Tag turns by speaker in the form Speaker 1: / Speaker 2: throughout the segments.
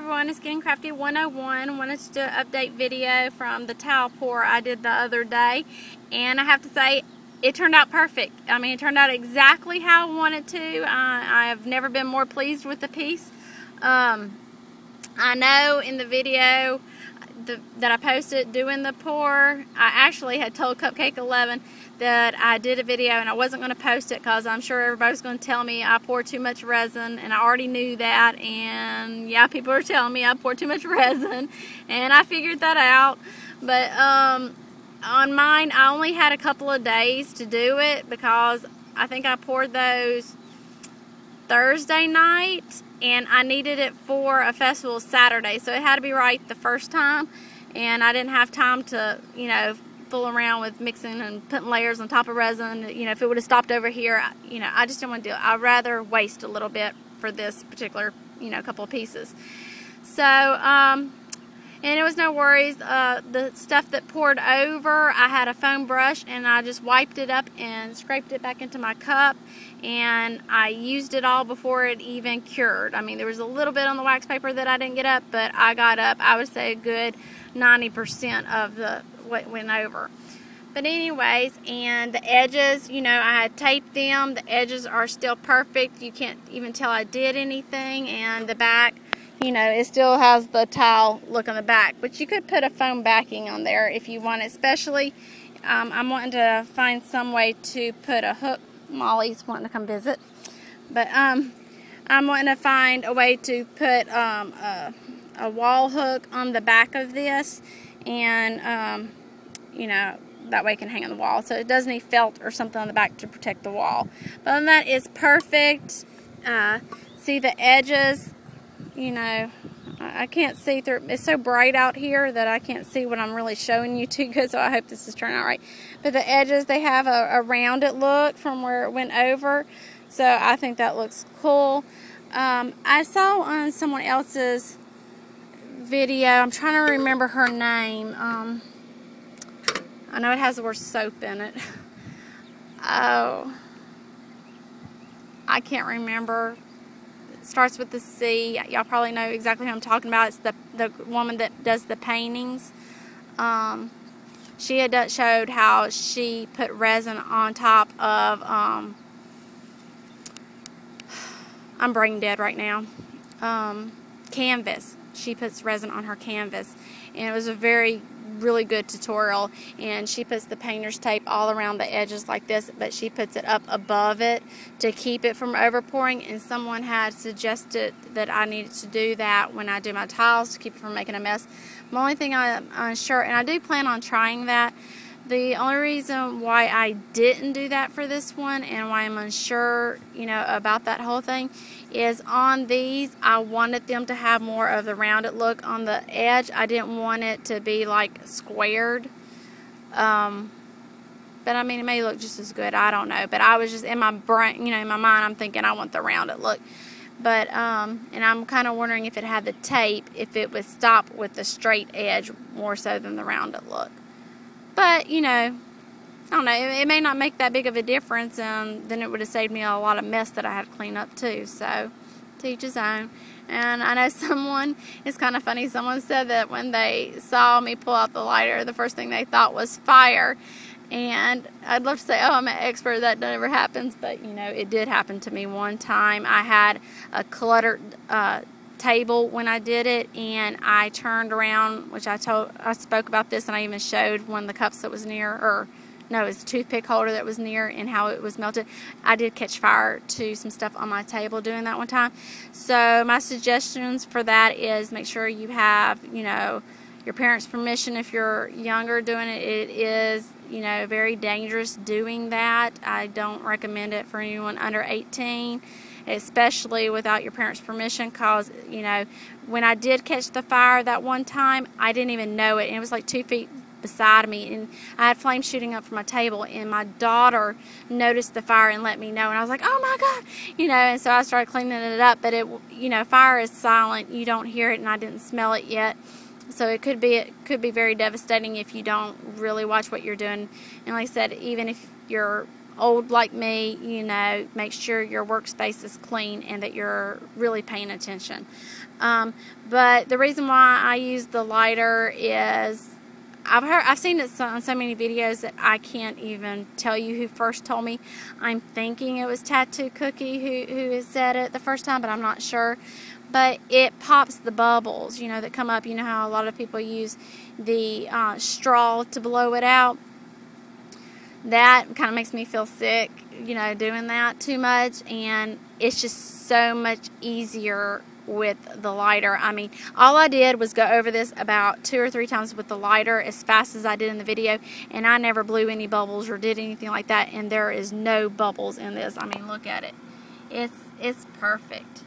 Speaker 1: everyone, it's Getting Crafty 101. Wanted to do an update video from the towel pour I did the other day, and I have to say it turned out perfect. I mean, it turned out exactly how I wanted to. I have never been more pleased with the piece. I know in the video that I posted doing the pour, I actually had told Cupcake 11 that I did a video and I wasn't going to post it because I'm sure everybody's going to tell me I pour too much resin, and I already knew that, and yeah, people are telling me I pour too much resin, and I figured that out. But on mine, I only had a couple of days to do it because I think I poured those Thursday night, and I needed it for a festival Saturday, so it had to be right the first time, and I didn't have time to, fool around with mixing and putting layers on top of resin. If it would have stopped over here, I just didn't want to do it. I'd rather waste a little bit for this particular, couple of pieces. So, and it was no worries. The stuff that poured over, I had a foam brush and I just wiped it up and scraped it back into my cup, and I used it all before it even cured. I mean, there was a little bit on the wax paper that I didn't get up, but I got up, I would say, a good 90% of what went over. But anyways, and the edges, I had taped them. The edges are still perfect. You can't even tell I did anything. And the back, it still has the towel look on the back. But you could put a foam backing on there if you want, especially I'm wanting to find some way to put a hook. Molly's wanting to come visit. But I'm wanting to find a way to put a wall hook on the back of this, and that way it can hang on the wall, so it doesn't need felt or something on the back to protect the wall. But other than that, it's perfect. See the edges, I can't see through. It's so bright out here that I can't see what I'm really showing you too good, so I hope this is turning out right. But the edges, they have a rounded look from where it went over, so I think that looks cool. I saw on someone else's video, I'm trying to remember her name. I know it has the word soap in it. Oh, I can't remember. It starts with the C. Y'all probably know exactly who I'm talking about. It's the woman that does the paintings. She had showed how she put resin on top of I'm brain dead right now. Canvas. She puts resin on her canvas, and it was a really good tutorial. And she puts the painter's tape all around the edges like this, but she puts it up above it to keep it from overpouring. And someone had suggested that I needed to do that when I do my tiles to keep it from making a mess. The only thing I'm unsure, and I do plan on trying that. The only reason why I didn't do that for this one, and why I'm unsure, about that whole thing, is on these, I wanted them to have more of the rounded look on the edge. I didn't want it to be like squared. But I mean, it may look just as good. I don't know. But I was just in my brain, in my mind, I'm thinking I want the rounded look. But, and I'm kind of wondering if it had the tape, if it would stop with the straight edge more so than the rounded look. But, I don't know, it may not make that big of a difference, and then it would have saved me a lot of mess that I had to clean up too. So, to each his own. And I know it's kind of funny, someone said that when they saw me pull out the lighter, the first thing they thought was fire. And I'd love to say, oh, I'm an expert, that never happens, but, it did happen to me one time. I had a cluttered table when I did it, and I turned around, which I spoke about this, and I even showed one of the cups that was near, it was a toothpick holder that was near, and how it was melted. I did catch fire to some stuff on my table doing that one time. So my suggestions for that is make sure you have, your parents' permission if you're younger doing it. It is, very dangerous doing that. I don't recommend it for anyone under 18. Especially without your parents' permission, because, when I did catch the fire that one time, I didn't even know it, and it was like 2 feet beside me, and I had flames shooting up from my table, and my daughter noticed the fire and let me know, and I was like, oh my God, and so I started cleaning it up, but it, fire is silent, you don't hear it, and I didn't smell it yet, so it could be very devastating if you don't really watch what you're doing. And like I said, even if you're old like me, you know, make sure your workspace is clean and that you're really paying attention. But the reason why I use the lighter is I've seen it on so many videos that I can't even tell you who first told me. I'm thinking it was Tattoo Cookie who has said it the first time, but I'm not sure. But it pops the bubbles, you know, that come up. You know how a lot of people use the straw to blow it out. That kind of makes me feel sick, you know, doing that too much. And it's just so much easier with the lighter. I mean, all I did was go over this about 2 or 3 times with the lighter as fast as I did in the video, and I never blew any bubbles or did anything like that, and there is no bubbles in this. I mean, look at it. It's perfect.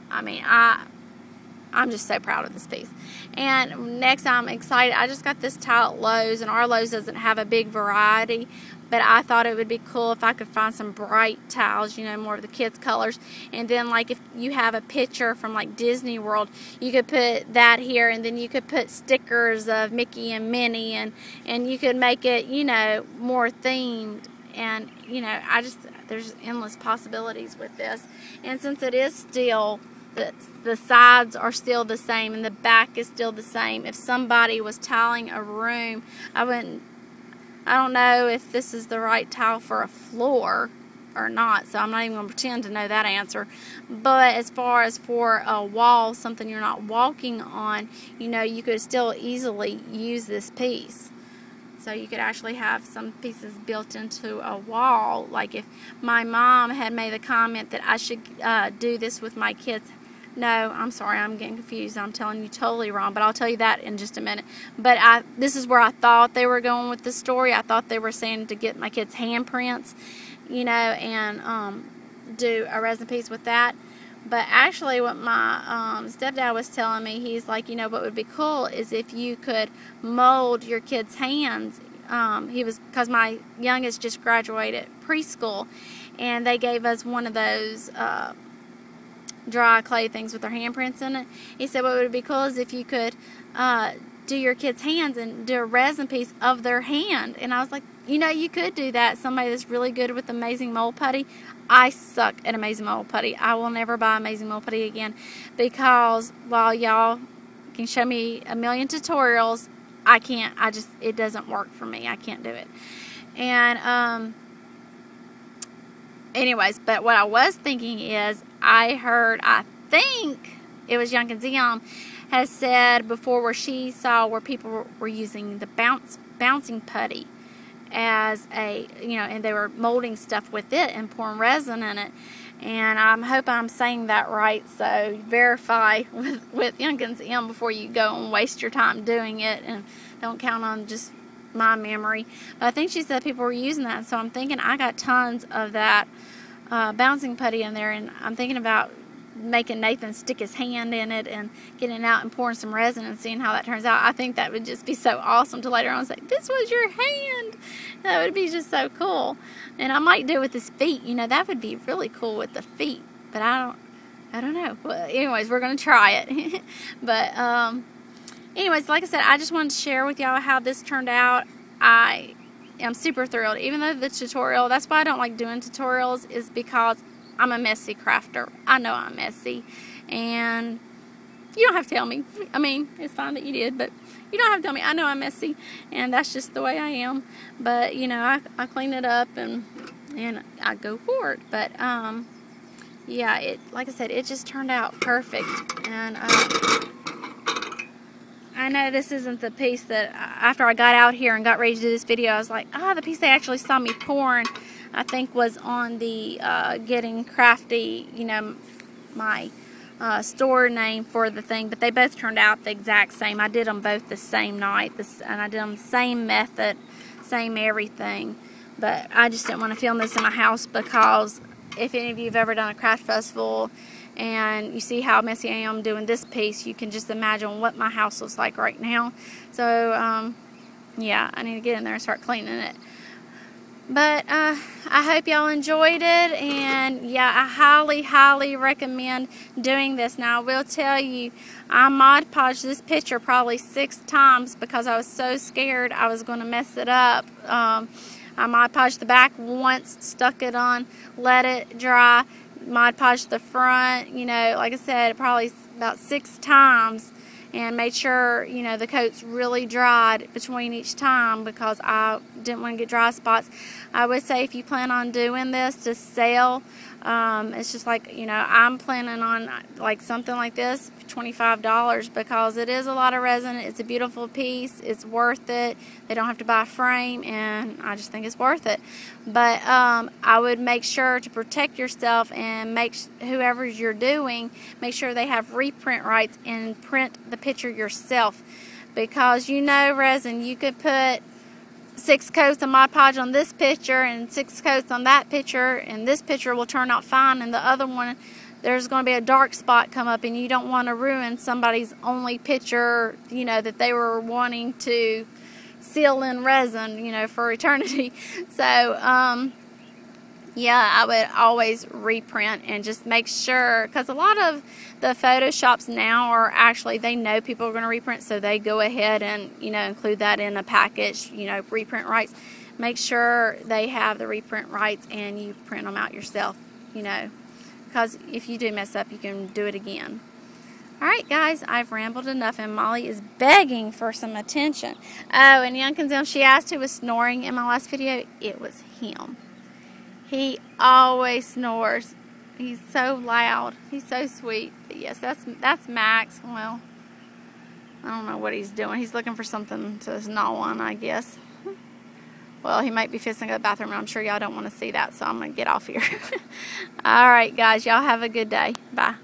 Speaker 1: I mean, I'm just so proud of this piece. And next, I'm excited. I just got this towel at Lowe's, and our Lowe's doesn't have a big variety, but I thought it would be cool if I could find some bright towels, you know, more of the kids' colors. And then, like, if you have a picture from, like, Disney World, you could put that here, and then you could put stickers of Mickey and Minnie, and you could make it, you know, more themed. And, you know, there's endless possibilities with this. And since it is still, the sides are still the same and the back is still the same, if somebody was tiling a room, I don't know if this is the right tile for a floor or not, so I'm not even going to pretend to know that answer. But as far as for a wall, something you're not walking on, you know, you could still easily use this piece. So you could actually have some pieces built into a wall. Like if my mom had made the comment that I should do this with my kids. No, I'm sorry, I'm getting confused. I'm telling you totally wrong, but I'll tell you that in just a minute. But this is where I thought they were going with the story. I thought they were saying to get my kids' handprints, you know, and do a resin piece with that. But actually what my stepdad was telling me, he's like, you know, what would be cool is if you could mold your kids' hands. Because my youngest just graduated preschool, and they gave us one of those dry clay things with their handprints in it. He said what would be cool is if you could do your kids' hands and do a resin piece of their hand. And I was like, you know, you could do that. Somebody that's really good with Amazing Mold Putty. I suck at Amazing Mold Putty. I will never buy Amazing Mold Putty again, because while y'all can show me a million tutorials, I can't. It doesn't work for me. I can't do it. And anyways, but what I was thinking is, I think it was Young and Zim has said before, where she saw where people were using the bouncing putty as a, you know, and they were molding stuff with it and pouring resin in it. And I hope I'm saying that right, so verify with Young and Zim before you go and waste your time doing it, and don't count on just my memory. But I think she said people were using that, so I'm thinking I got tons of that bouncing putty in there, and I'm thinking about making Nathan stick his hand in it and getting it out and pouring some resin and seeing how that turns out. I think that would just be so awesome to later on say, this was your hand. That would be just so cool. And I might do it with his feet. You know, that would be really cool with the feet. But I don't know. Well, anyways, we're going to try it. But anyways, like I said, I just wanted to share with y'all how this turned out. I am super thrilled. Even though the tutorial, that's why I don't like doing tutorials, is because I'm a messy crafter. I know I'm messy, and you don't have to tell me. I mean, it's fine that you did, but you don't have to tell me. I know I'm messy, and that's just the way I am. But, you know, I clean it up, and I go for it. But, yeah, like I said, it just turned out perfect. And I know this isn't the piece that, after I got out here and got ready to do this video, I was like, the piece they actually saw me pouring, I think, was on the Getting Crafty, you know, my store name for the thing. But they both turned out the exact same. I did them both the same night, and I did them the same method, same everything. But I just didn't want to film this in my house, because if any of you have ever done a craft festival and you see how messy I am doing this piece, you can just imagine what my house looks like right now. So, yeah, I need to get in there and start cleaning it. But I hope y'all enjoyed it, and yeah, I highly, highly recommend doing this. Now, I will tell you, I Mod Podged this picture probably 6 times because I was so scared I was going to mess it up. I Mod Podged the back once, stuck it on, let it dry, Mod Podged the front, you know, like I said, probably about 6 times, and made sure, you know, the coat's really dried between each time because I didn't want to get dry spots. I would say if you plan on doing this to sell, it's just like, you know, I'm planning on like something like this, $25, because it is a lot of resin. It's a beautiful piece. It's worth it. They don't have to buy a frame, and I just think it's worth it. But I would make sure to protect yourself and make whoever you're doing, make sure they have reprint rights and print the picture yourself, because you know resin, you could put 6 coats of Mod Podge on this picture and 6 coats on that picture, and this picture will turn out fine, and the other one there's going to be a dark spot come up, and you don't want to ruin somebody's only picture, you know, that they were wanting to seal in resin, you know, for eternity. So yeah, I would always reprint and just make sure, because a lot of the photo shops now are actually, they know people are going to reprint, so they go ahead and, you know, include that in a package, you know, reprint rights. Make sure they have the reprint rights and you print them out yourself, you know, because if you do mess up, you can do it again. Alright guys, I've rambled enough, and Molly is begging for some attention. Oh, and Youngkin, she asked who was snoring in my last video. It was him. He always snores. He's so loud. He's so sweet. But yes, that's Max. Well, I don't know what he's doing. He's looking for something to gnaw on, I guess. Well, he might be fixing to go to the bathroom, and I'm sure y'all don't want to see that, so I'm going to get off here. All right, guys. Y'all have a good day. Bye.